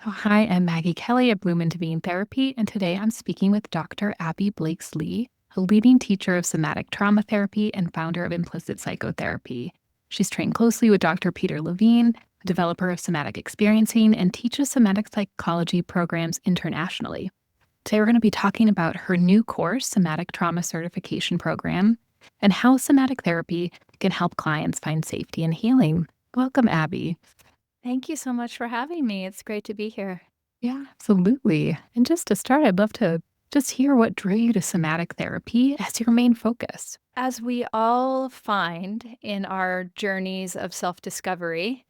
Oh, hi, I'm Maggie Kelly at Bloom Intervene Therapy, and today I'm speaking with Dr. Abi Blakeslee, a leading teacher of somatic trauma therapy and founder of Implicit Psychotherapy. She's trained closely with Dr. Peter Levine, a developer of Somatic Experiencing, and teaches somatic psychology programs internationally. Today we're going to be talking about her new course, Somatic Trauma Certification Program, and how somatic therapy can help clients find safety and healing. Welcome, Abi. Thank you so much for having me. It's great to be here. Yeah, absolutely. And just to start, I'd love to just hear what drew you to somatic therapy as your main focus. As we all find in our journeys of self-discovery,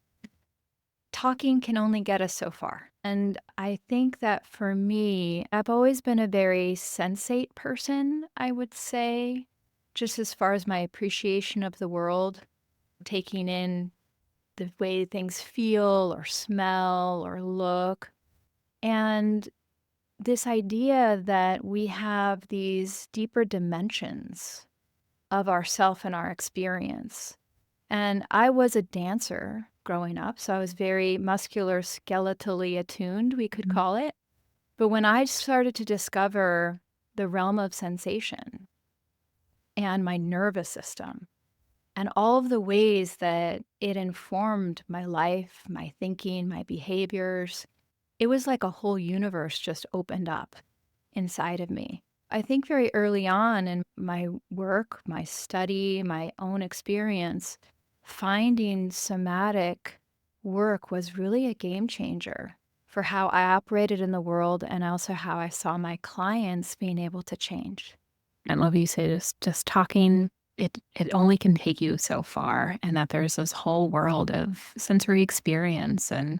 talking can only get us so far. And I think that for me, I've always been a very sensate person, I would say, just as far as my appreciation of the world, taking in the way things feel or smell or look. And this idea that we have these deeper dimensions of ourself and our experience. And I was a dancer growing up, so I was very muscular, skeletally attuned, we could call it. But when I started to discover the realm of sensation and my nervous system and all of the ways that it informed my life, my thinking, my behaviors, it was like a whole universe just opened up inside of me. I think very early on in my work, my study, my own experience, finding somatic work was really a game changer for how I operated in the world and also how I saw my clients being able to change. I love you say just talking, it only can take you so far, and that there's this whole world of sensory experience and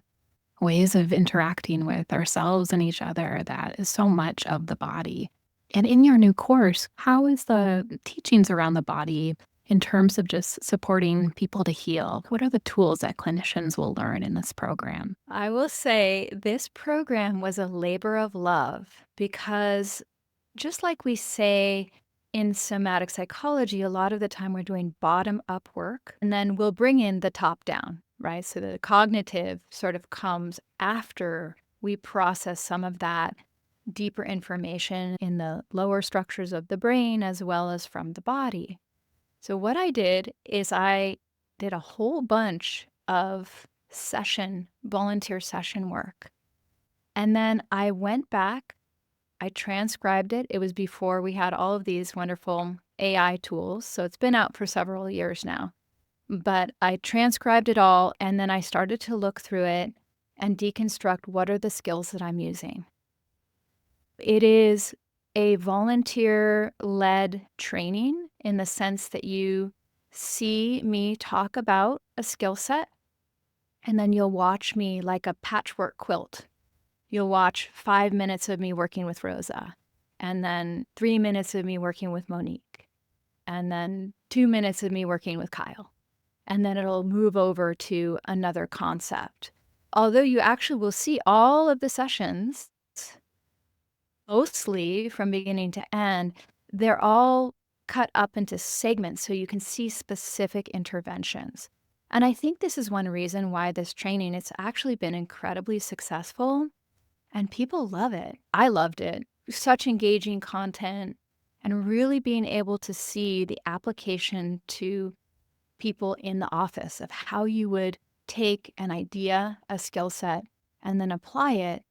ways of interacting with ourselves and each other that is so much of the body. And in your new course, how is the teachings around the body in terms of just supporting people to heal? What are the tools that clinicians will learn in this program? I will say this program was a labor of love because just like we say in somatic psychology, a lot of the time we're doing bottom up work and then we'll bring in the top down, right? So the cognitive sort of comes after we process some of that deeper information in the lower structures of the brain as well as from the body. So what I did is I did a whole bunch of volunteer session work. And then I went back, I transcribed it. It was before we had all of these wonderful AI tools. So it's been out for several years now. But I transcribed it all and then I started to look through it and deconstruct what are the skills that I'm using. It is a volunteer-led training in the sense that you see me talk about a skill set, and then you'll watch me like a patchwork quilt. You'll watch 5 minutes of me working with Rosa, and then 3 minutes of me working with Monique, and then 2 minutes of me working with Kyle. And then it'll move over to another concept. Although you actually will see all of the sessions mostly from beginning to end, they're all cut up into segments so you can see specific interventions. And I think this is one reason why this training, it's actually been incredibly successful and people love it. I loved it. Such engaging content and really being able to see the application to people in the office of how you would take an idea, a skill set, and then apply it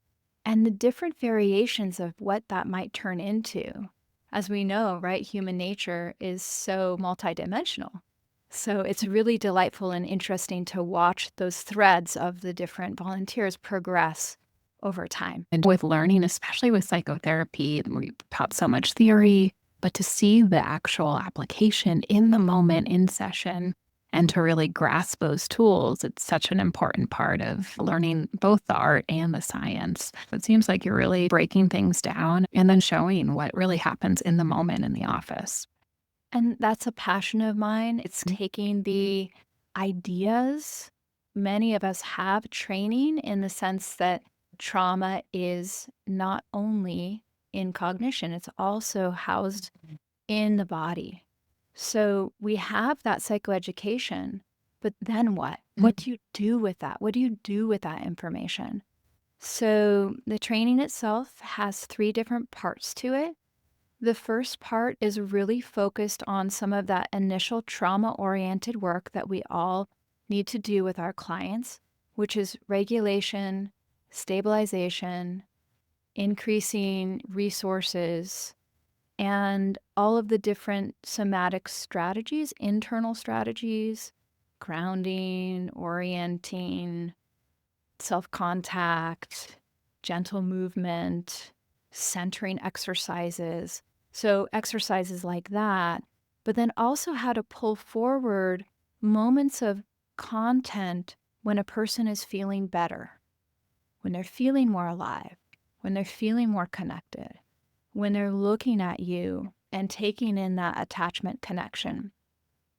and the different variations of what that might turn into. As we know, right, human nature is so multidimensional. So it's really delightful and interesting to watch those threads of the different volunteers progress over time. And with learning, especially with psychotherapy, we taught so much theory, but to see the actual application in the moment, in session, and to really grasp those tools, it's such an important part of learning both the art and the science. It seems like you're really breaking things down and then showing what really happens in the moment in the office. And that's a passion of mine. It's taking the ideas. Many of us have training in the sense that trauma is not only in cognition, it's also housed in the body. So we have that psychoeducation, but then what? What do you do with that? What do you do with that information? So the training itself has 3 different parts to it. The first part is really focused on some of that initial trauma-oriented work that we all need to do with our clients, which is regulation, stabilization, increasing resources, and all of the different somatic strategies, internal strategies, grounding, orienting, self-contact, gentle movement, centering exercises. So exercises like that, but then also how to pull forward moments of content when a person is feeling better, when they're feeling more alive, when they're feeling more connected, when they're looking at you and taking in that attachment connection.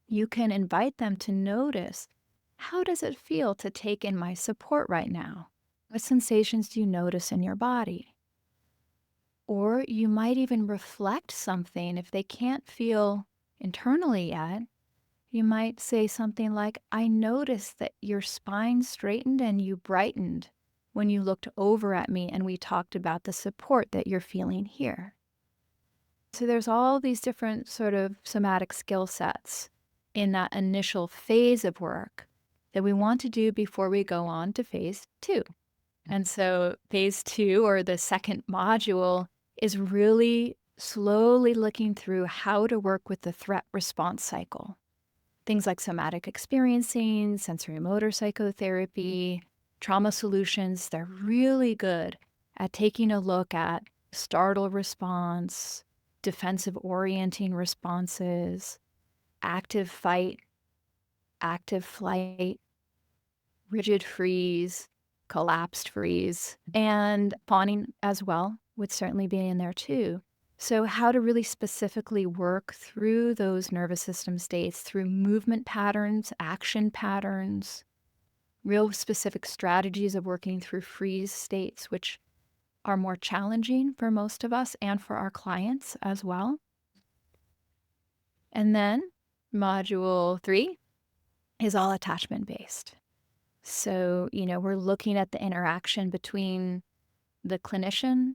You can invite them to notice, how does it feel to take in my support right now? What sensations do you notice in your body? Or you might even reflect something if they can't feel internally yet. You might say something like, I noticed that your spine straightened and you brightened when you looked over at me and we talked about the support that you're feeling here. So there's all these different sort of somatic skill sets in that initial phase of work that we want to do before we go on to phase 2. And so phase 2, or the second module, is really slowly looking through how to work with the threat response cycle. Things like somatic experiencing, sensory motor psychotherapy, trauma solutions, they're really good at taking a look at startle response, defensive orienting responses, active fight, active flight, rigid freeze, collapsed freeze, and fawning as well would certainly be in there too. So how to really specifically work through those nervous system states through movement patterns, action patterns, real specific strategies of working through freeze states, which are more challenging for most of us and for our clients as well. And then module 3 is all attachment based. So, we're looking at the interaction between the clinician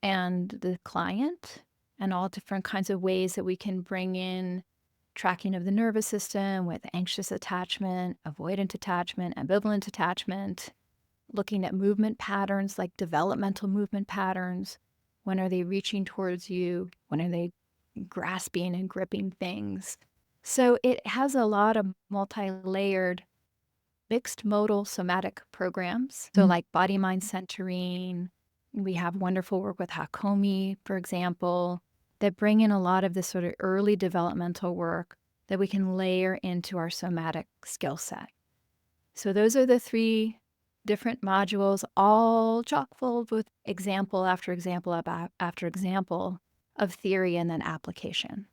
and the client and all different kinds of ways that we can bring in tracking of the nervous system with anxious attachment, avoidant attachment, ambivalent attachment, looking at movement patterns like developmental movement patterns. When are they reaching towards you? When are they grasping and gripping things? So it has a lot of multi-layered mixed modal somatic programs. So like body mind centering. We have wonderful work with Hakomi, for example, that bring in a lot of this sort of early developmental work that we can layer into our somatic skill set. So those are the 3 different modules, all chock full with example after example after example of theory and then application.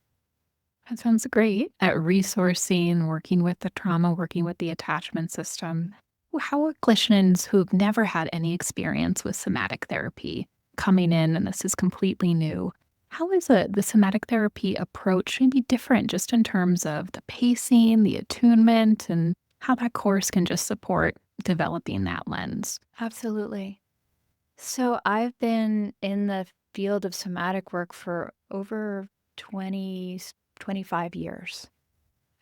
That sounds great at resourcing, working with the trauma, working with the attachment system. How are clinicians who've never had any experience with somatic therapy coming in, and this is completely new? How is the somatic therapy approach maybe different just in terms of the pacing, the attunement, and how that course can just support developing that lens? Absolutely. So I've been in the field of somatic work for over 25 years,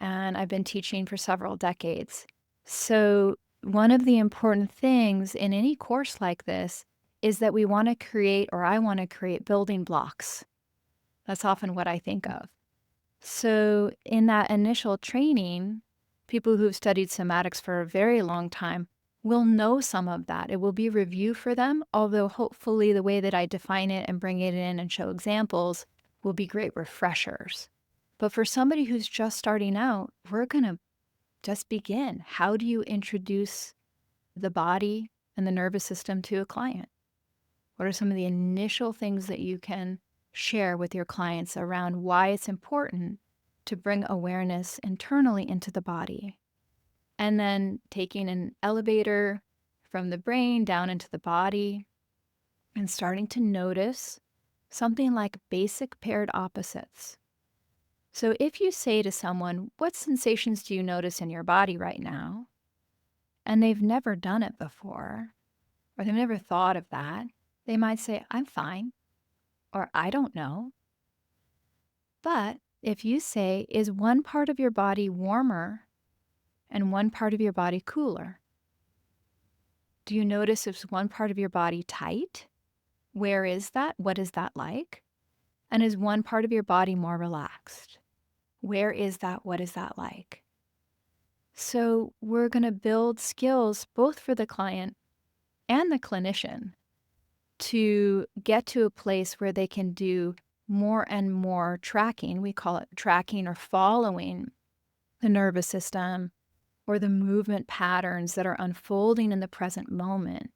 and I've been teaching for several decades. So one of the important things in any course like this is that we want to create, or I want to create, building blocks. That's often what I think of. So in that initial training, people who've studied somatics for a very long time will know some of that. It will be review for them, although hopefully the way that I define it and bring it in and show examples will be great refreshers. But for somebody who's just starting out, we're going to just begin. How do you introduce the body and the nervous system to a client? What are some of the initial things that you can share with your clients around why it's important to bring awareness internally into the body? And then taking an elevator from the brain down into the body and starting to notice something like basic paired opposites. So if you say to someone, what sensations do you notice in your body right now? And they've never done it before, or they've never thought of that. They might say, I'm fine, or I don't know. But if you say, is one part of your body warmer and one part of your body cooler? Do you notice if one part of your body tight? Where is that? What is that like? And is one part of your body more relaxed? Where is that? What is that like? So we're going to build skills both for the client and the clinician to get to a place where they can do more and more tracking. We call it tracking or following the nervous system or the movement patterns that are unfolding in the present moment.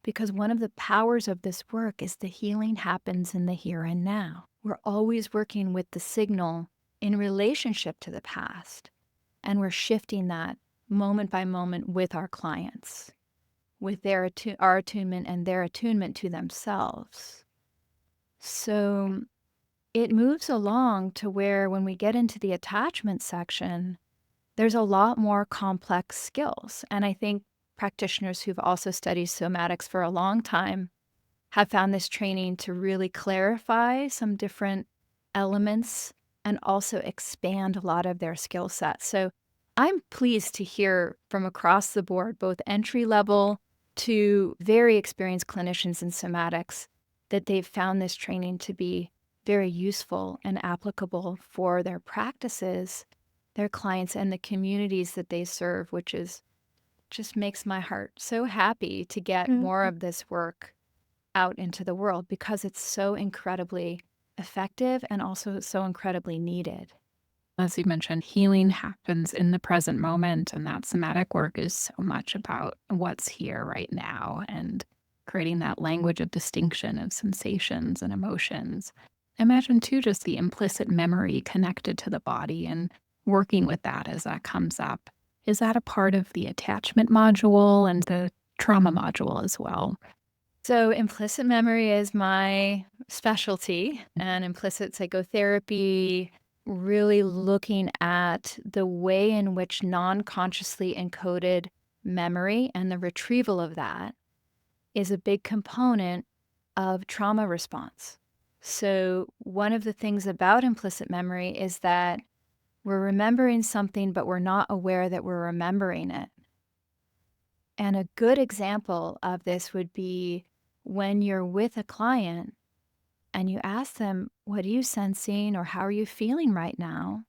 Because one of the powers of this work is the healing happens in the here and now. We're always working with the signal in relationship to the past, and we're shifting that moment by moment with our clients, with our attunement and their attunement to themselves. So it moves along to where when we get into the attachment section, there's a lot more complex skills. And I think practitioners who've also studied somatics for a long time have found this training to really clarify some different elements and also expand a lot of their skill sets. So I'm pleased to hear from across the board, both entry level to very experienced clinicians in somatics, that they've found this training to be very useful and applicable for their practices, their clients, and the communities that they serve, which is just makes my heart so happy to get more of this work out into the world because it's so incredibly effective and also so incredibly needed. As you mentioned, healing happens in the present moment, and that somatic work is so much about what's here right now and creating that language of distinction of sensations and emotions. Imagine, too, just the implicit memory connected to the body and working with that as that comes up. Is that a part of the attachment module and the trauma module as well? So, implicit memory is my specialty, and implicit psychotherapy, really looking at the way in which non consciously encoded memory and the retrieval of that is a big component of trauma response. So, one of the things about implicit memory is that we're remembering something, but we're not aware that we're remembering it. And a good example of this would be when you're with a client and you ask them, what are you sensing or how are you feeling right now?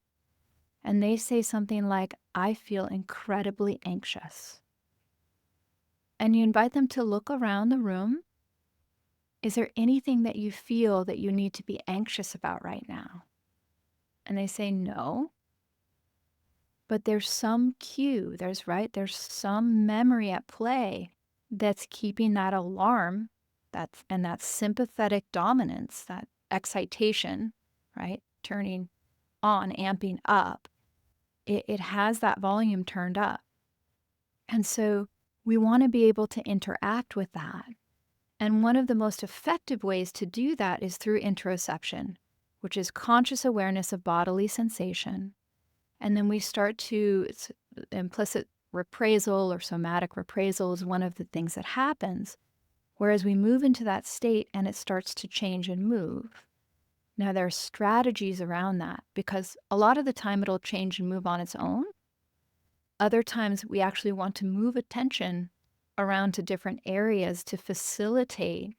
And they say something like, I feel incredibly anxious. And you invite them to look around the room. Is there anything that you feel that you need to be anxious about right now? And they say no. But there's some cue, there's some memory at play that's keeping that alarm, that sympathetic dominance, that excitation, right? Turning on, amping up. It has that volume turned up. And so we want to be able to interact with that. And one of the most effective ways to do that is through interoception, which is conscious awareness of bodily sensation. And then we start to, it's implicit appraisal or somatic appraisal is one of the things that happens. Whereas we move into that state and it starts to change and move. Now, there are strategies around that because a lot of the time it'll change and move on its own. Other times we actually want to move attention around to different areas to facilitate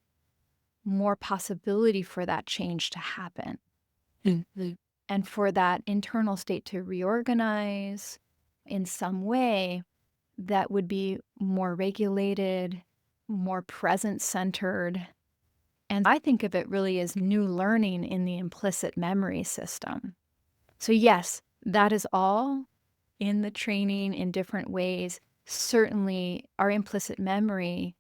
more possibility for that change to happen. Mhm. And for that internal state to reorganize in some way that would be more regulated, more present centered. And I think of it really as new learning in the implicit memory system. So, yes, that is all in the training in different ways. Certainly, our implicit memory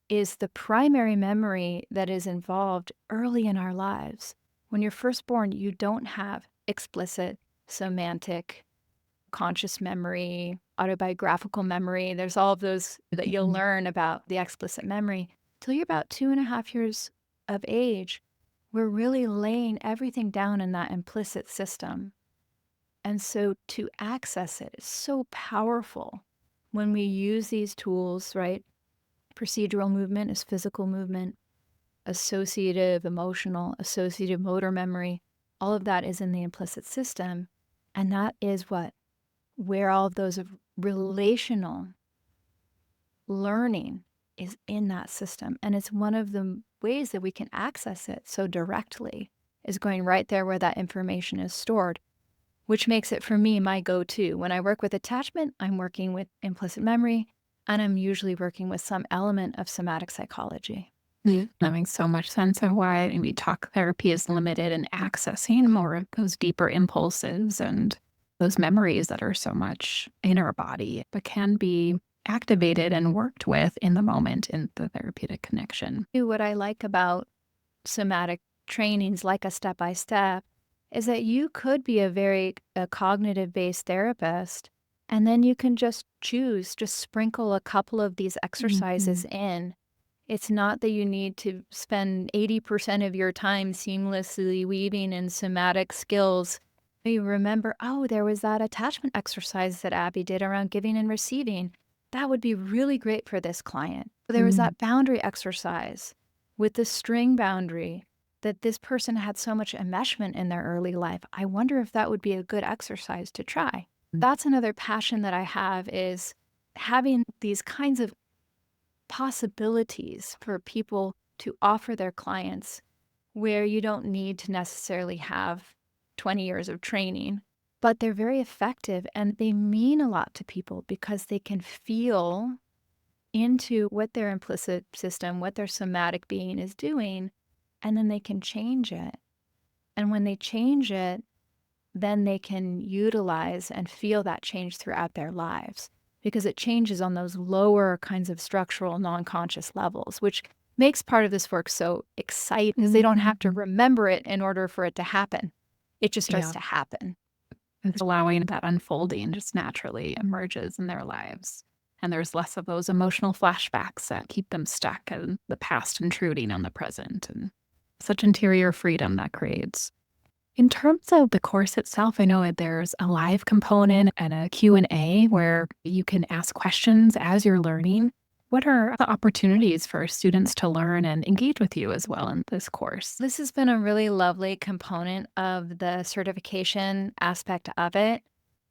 is the primary memory that is involved early in our lives. When you're first born, you don't have explicit, semantic, conscious memory, autobiographical memory. There's all of those that you'll learn about the explicit memory. Till you're about 2.5 years of age, we're really laying everything down in that implicit system. And so to access it is so powerful when we use these tools, right? Procedural movement is physical movement. Associative, emotional, associative motor memory, all of that is in the implicit system. And that is where all of those relational learning is in that system. And it's one of the ways that we can access it so directly is going right there where that information is stored, which makes it for me my go-to. When I work with attachment, I'm working with implicit memory, and I'm usually working with some element of somatic psychology. Yeah. That makes so much sense of why maybe talk therapy is limited in accessing more of those deeper impulses and those memories that are so much in our body, but can be activated and worked with in the moment in the therapeutic connection. What I like about somatic trainings, like a step-by-step, is that you could be a cognitive-based therapist, and then you can just sprinkle a couple of these exercises in. It's not that you need to spend 80% of your time seamlessly weaving in somatic skills. You remember, oh, there was that attachment exercise that Abby did around giving and receiving. That would be really great for this client. There was that boundary exercise with the string boundary that this person had so much enmeshment in their early life. I wonder if that would be a good exercise to try. That's another passion that I have, is having these kinds of possibilities for people to offer their clients where you don't need to necessarily have 20 years of training, but they're very effective and they mean a lot to people because they can feel into what their implicit system, what their somatic being is doing, and then they can change it. And when they change it, then they can utilize and feel that change throughout their lives, because it changes on those lower kinds of structural non-conscious levels, which makes part of this work so exciting because they don't have to remember it in order for it to happen. It just starts to happen. It's allowing that unfolding just naturally emerges in their lives. And there's less of those emotional flashbacks that keep them stuck and the past intruding on the present, and such interior freedom that creates. In terms of the course itself, I know that there's a live component and a Q&A where you can ask questions as you're learning. What are the opportunities for students to learn and engage with you as well in this course? This has been a really lovely component of the certification aspect of it.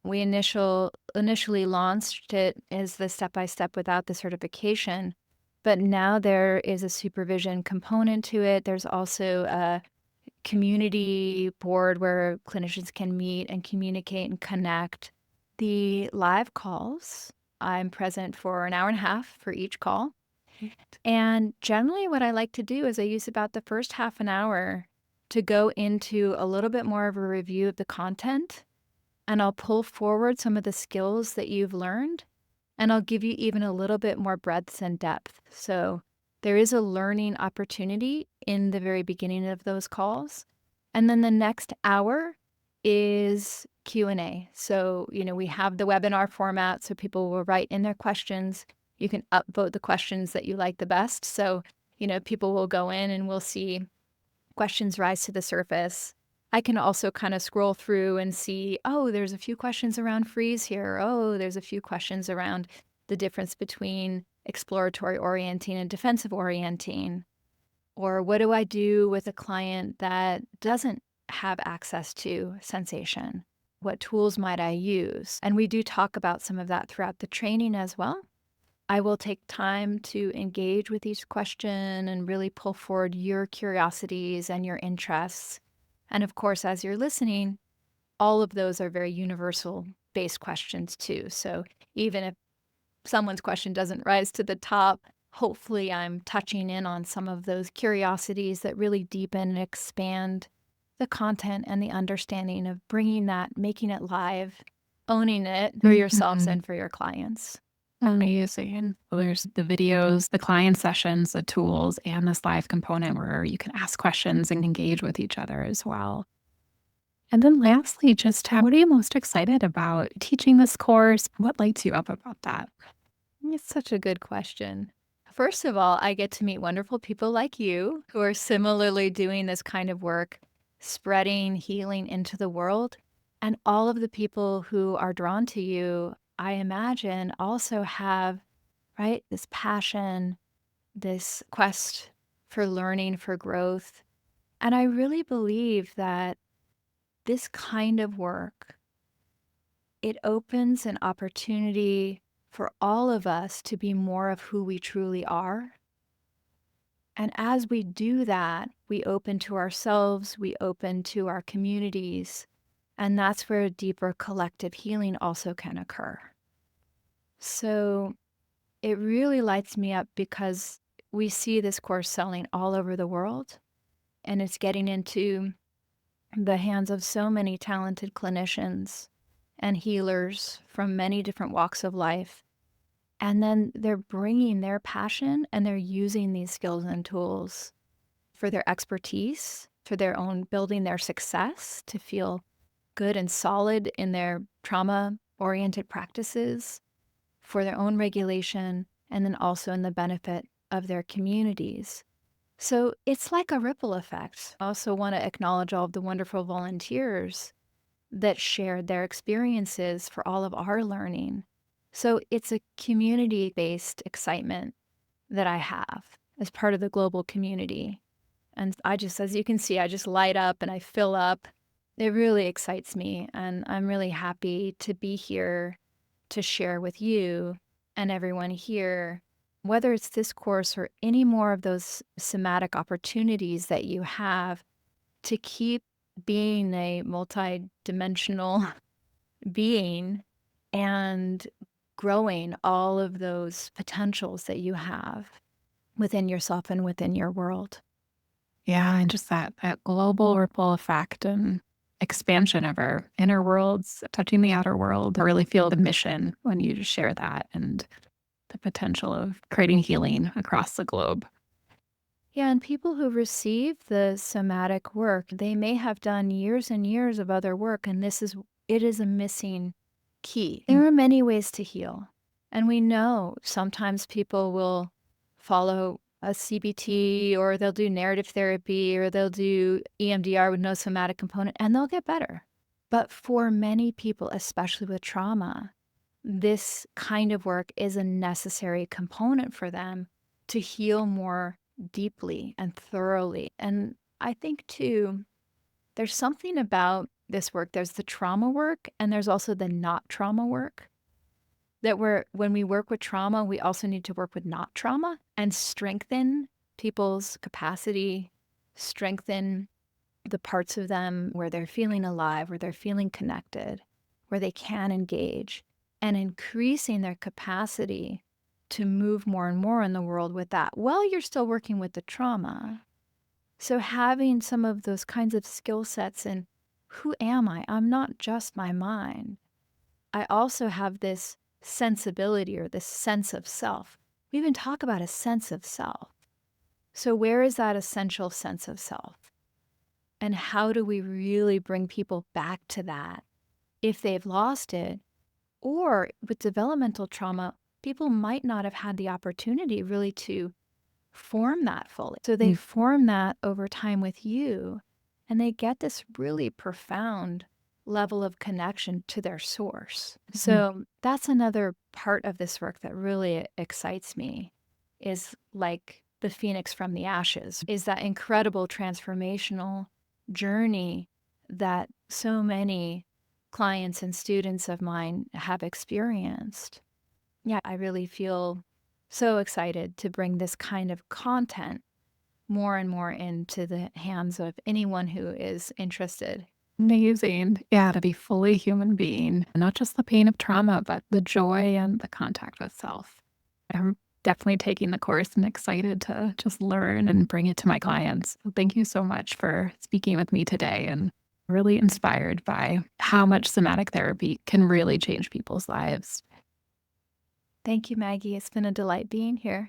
We initially launched it as the step-by-step without the certification, but now there is a supervision component to it. There's also a community board where clinicians can meet and communicate and connect. The live calls, I'm present for an hour and a half for each call. And generally what I like to do is I use about the first half an hour to go into a little bit more of a review of the content, and I'll pull forward some of the skills that you've learned, and I'll give you even a little bit more breadth and depth. So there is a learning opportunity in the very beginning of those calls. And then the next hour is Q&A. So, we have the webinar format, so people will write in their questions. You can upvote the questions that you like the best. So, people will go in and we'll see questions rise to the surface. I can also kind of scroll through and see, oh, there's a few questions around freeze here. Oh, there's a few questions around the difference between exploratory orienting and defensive orienting. Or what do I do with a client that doesn't have access to sensation? What tools might I use? And we do talk about some of that throughout the training as well. I will take time to engage with each question and really pull forward your curiosities and your interests. And of course, as you're listening, all of those are very universal-based questions too. So even if someone's question doesn't rise to the top, hopefully I'm touching in on some of those curiosities that really deepen and expand the content and the understanding of bringing that, making it live, owning it for yourselves and for your clients. Amazing. Well, there's the videos, the client sessions, the tools, and this live component where you can ask questions and engage with each other as well. And then lastly, just what are you most excited about teaching this course? What lights you up about that? It's such a good question. First of all, I get to meet wonderful people like you who are similarly doing this kind of work, spreading healing into the world. And all of the people who are drawn to you, I imagine, also have, right, this passion this quest for learning, for growth. And I really believe that this kind of work, it opens an opportunity for all of us to be more of who we truly are. And as we do that, we open to ourselves, we open to our communities, and that's where deeper collective healing also can occur. So it really lights me up because we see this course selling all over the world, and it's getting into the hands of so many talented clinicians and healers from many different walks of life. And then they're bringing their passion and they're using these skills and tools for their expertise, for their own building their success, to feel good and solid in their trauma-oriented practices, for their own regulation, and then also in the benefit of their communities. So it's like a ripple effect. I also want to acknowledge all of the wonderful volunteers that shared their experiences for all of our learning. So it's a community-based excitement that I have as part of the global community. And I just, as you can see, I just light up and I fill up. It really excites me. And I'm really happy to be here to share with you and everyone here, whether it's this course or any more of those somatic opportunities that you have to keep being a multidimensional being and growing all of those potentials that you have within yourself and within your world. Yeah, and just that global ripple effect and expansion of our inner worlds, touching the outer world. I really feel the mission when you just share that and the potential of creating healing across the globe. Yeah, and people who receive the somatic work, they may have done years and years of other work, and it is a missing key. There are many ways to heal. And we know sometimes people will follow a CBT or they'll do narrative therapy or they'll do EMDR with no somatic component and they'll get better. But for many people, especially with trauma, this kind of work is a necessary component for them to heal more deeply and thoroughly. And I think too, there's something about this work. There's the trauma work and there's also the not trauma work. When we work with trauma, we also need to work with not trauma and strengthen people's capacity, strengthen the parts of them where they're feeling alive, where they're feeling connected, where they can engage, and increasing their capacity to move more and more in the world with that while you're still working with the trauma. So having some of those kinds of skill sets in who am I? I'm not just my mind. I also have this sensibility or this sense of self. We even talk about a sense of self. So where is that essential sense of self? And how do we really bring people back to that if they've lost it? Or with developmental trauma, people might not have had the opportunity really to form that fully. So they form that over time with you, and they get this really profound level of connection to their source. So that's another part of this work that really excites me, is like the phoenix from the ashes, is that incredible transformational journey that so many clients and students of mine have experienced. Yeah, I really feel so excited to bring this kind of content more and more into the hands of anyone who is interested. Amazing. Yeah, to be fully human being, not just the pain of trauma, but the joy and the contact with self. I'm definitely taking the course and excited to just learn and bring it to my clients. So thank you so much for speaking with me today and really inspired by how much somatic therapy can really change people's lives. Thank you, Maggie. It's been a delight being here.